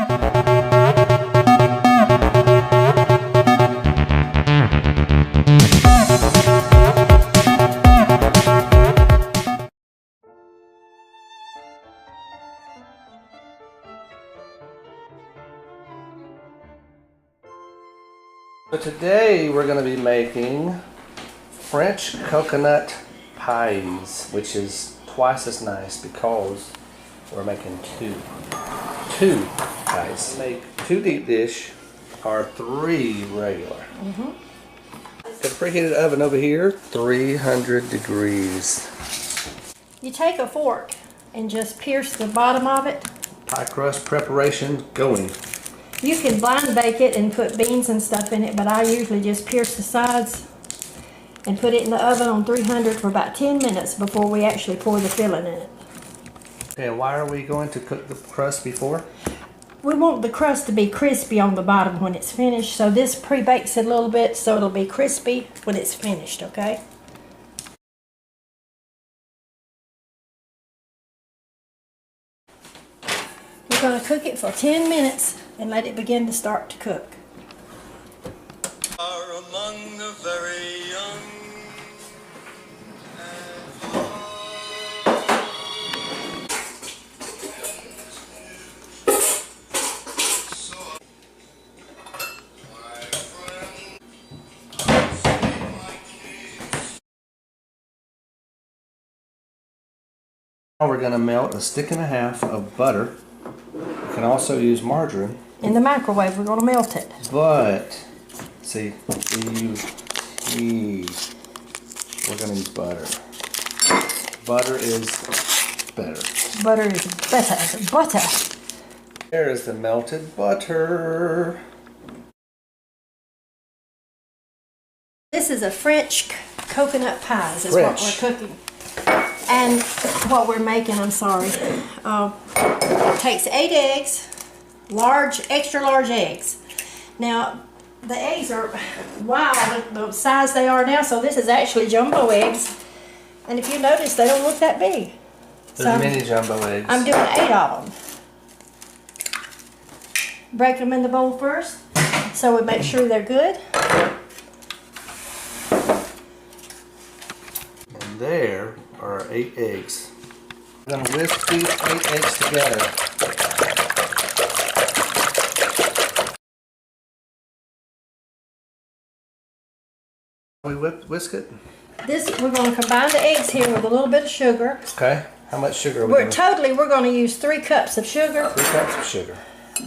So today we're going to be making French coconut pies, which is twice as nice because we're making two pies. Make 2 deep dish or 3 regular. The preheated oven over here, 300 degrees. You take a fork and just pierce the bottom of it. Pie crust preparation going. You can blind bake it and put beans and stuff in it, but I usually just pierce the sides and put it in the oven on 300 for about 10 minutes before we actually pour the filling in it. Okay, and why are we going to cook the crust before? We want the crust to be crispy on the bottom when it's finished, so this pre-bakes it a little bit so it'll be crispy when it's finished, okay? We're going to cook it for 10 minutes and let it begin to start to cook. Are among the very young. Now we're going to melt a 1.5 stick of butter. You can also use margarine. In the microwave, we're going to melt it. But, see, we use tea. We're going to use butter. Butter is better. Butter is better. Butter. There is the melted butter. This is a French coconut pies is what we're cooking. And what we're making, I'm sorry, takes 8 eggs, extra large eggs. Now, the eggs are, wow, the size they are now, so this is actually jumbo eggs. And if you notice, they don't look that big. There's many jumbo eggs. I'm doing 8 of them. Break them in the bowl first, so we make sure they're good. And there are 8 eggs. I'm going to whisk these 8 eggs together. We whisk it? We're going to combine the eggs here with a little bit of sugar. Okay. How much sugar are we going to? We're going to use 3 cups of sugar. 3 cups of sugar.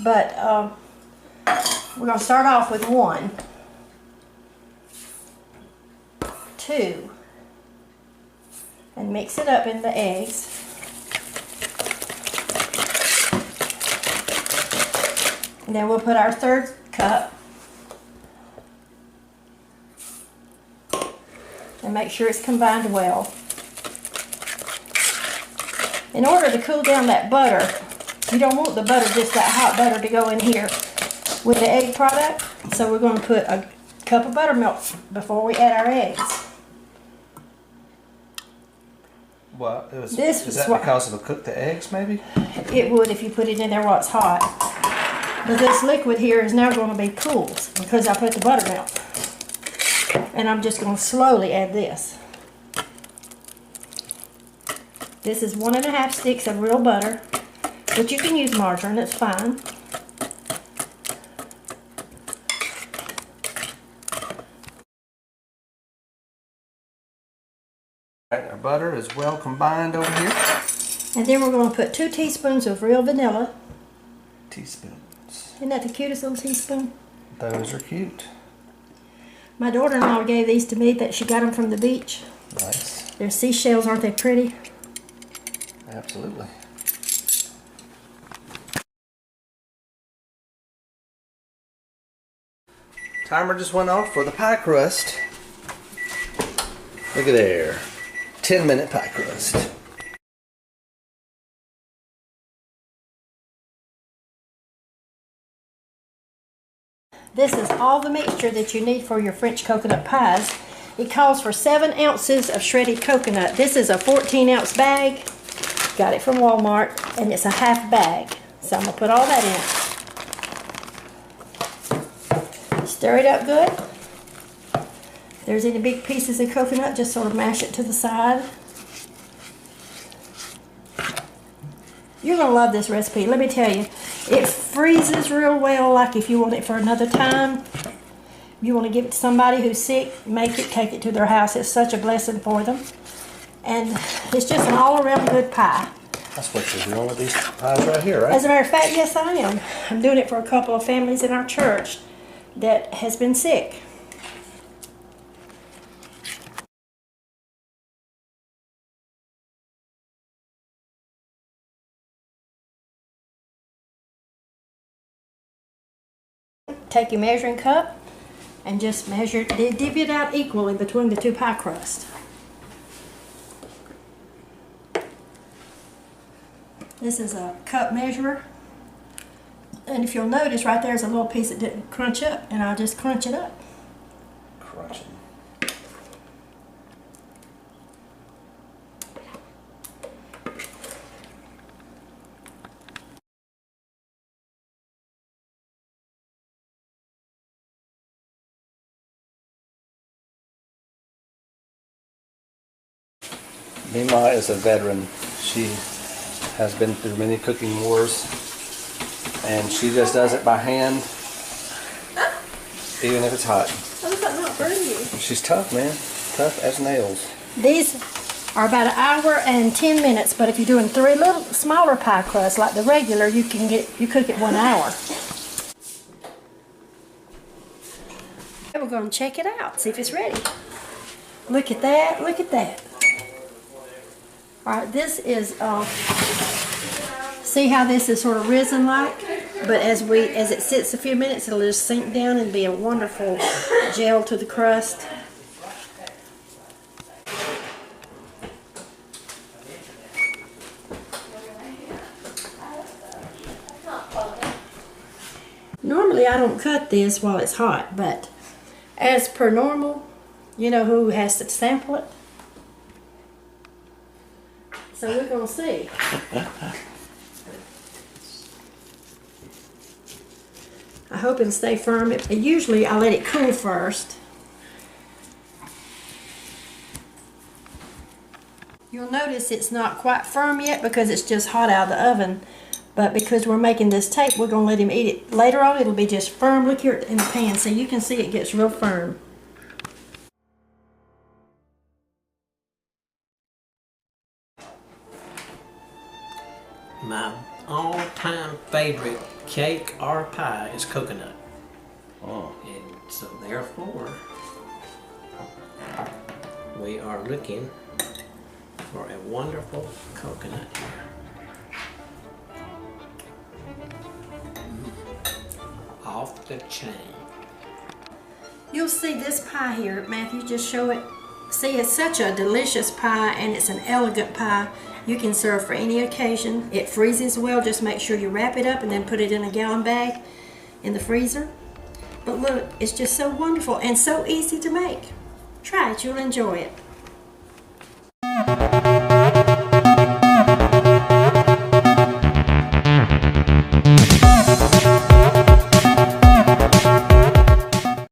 But we're going to start off with 1, 2, and mix it up in the eggs. And then we'll put our 3rd cup and make sure it's combined well. In order to cool down that butter, you don't want the butter, just that hot butter, to go in here with the egg product. So we're going to put a cup of buttermilk before we add our eggs. Well, is that because it'll cook the eggs, maybe? It would if you put it in there while it's hot. But this liquid here is now going to be cool because I put the buttermilk. And I'm just going to slowly add this. This is 1.5 sticks of real butter, but you can use margarine, it's fine. Our butter is well combined over here. And then we're going to put 2 teaspoons of real vanilla. Teaspoons. Isn't that the cutest little teaspoon? Those are cute. My daughter-in-law gave these to me, that she got them from the beach. Nice. They're seashells, aren't they pretty? Absolutely. Timer just went off for the pie crust. Look at there. 10-minute pie crust. This is all the mixture that you need for your French coconut pies. It calls for 7 ounces of shredded coconut. This is a 14-ounce bag. Got it from Walmart, and it's a half bag. So I'm going to put all that in. Stir it up good. If there's any big pieces of coconut, just sort of mash it to the side. You're going to love this recipe. Let me tell you, it freezes real well, like if you want it for another time. You want to give it to somebody who's sick, make it, take it to their house. It's such a blessing for them. And it's just an all-around good pie. That's what you're doing with these pies right here, right? As a matter of fact, yes, I am. I'm doing it for a couple of families in our church that has been sick. Take your measuring cup and just measure it, divvy it out equally between the two pie crusts. This is a cup measurer, and if you'll notice right there's a little piece that didn't crunch up, and I'll just crunch it up. Crunching. Mima is a veteran. She has been through many cooking wars, and she just does it by hand, even if it's hot. How does that not burn you? She's tough, man. Tough as nails. These are about an hour and 10 minutes, but if you're doing 3 little smaller pie crusts like the regular, you cook it 1 hour. We're going to check it out, see if it's ready. Look at that, look at that. Alright, this is, see how this is sort of risen like? But as it sits a few minutes, it'll just sink down and be a wonderful gel to the crust. Normally I don't cut this while it's hot, but as per normal, you know who has to sample it? So we're going to see. I hope it'll stay firm. Usually I let it cool first. You'll notice it's not quite firm yet because it's just hot out of the oven. But because we're making this tape, we're going to let him eat it. Later on, it'll be just firm. Look here in the pan, so you can see it gets real firm. My all-time favorite cake or pie is coconut. Oh. And so therefore, we are looking for a wonderful coconut here. Off the chain. You'll see this pie here, Matthew, just show it. See, it's such a delicious pie, and it's an elegant pie. You can serve for any occasion. It freezes well. Just make sure you wrap it up and then put it in a gallon bag in the freezer. But look, it's just so wonderful and so easy to make. Try it, you'll enjoy it.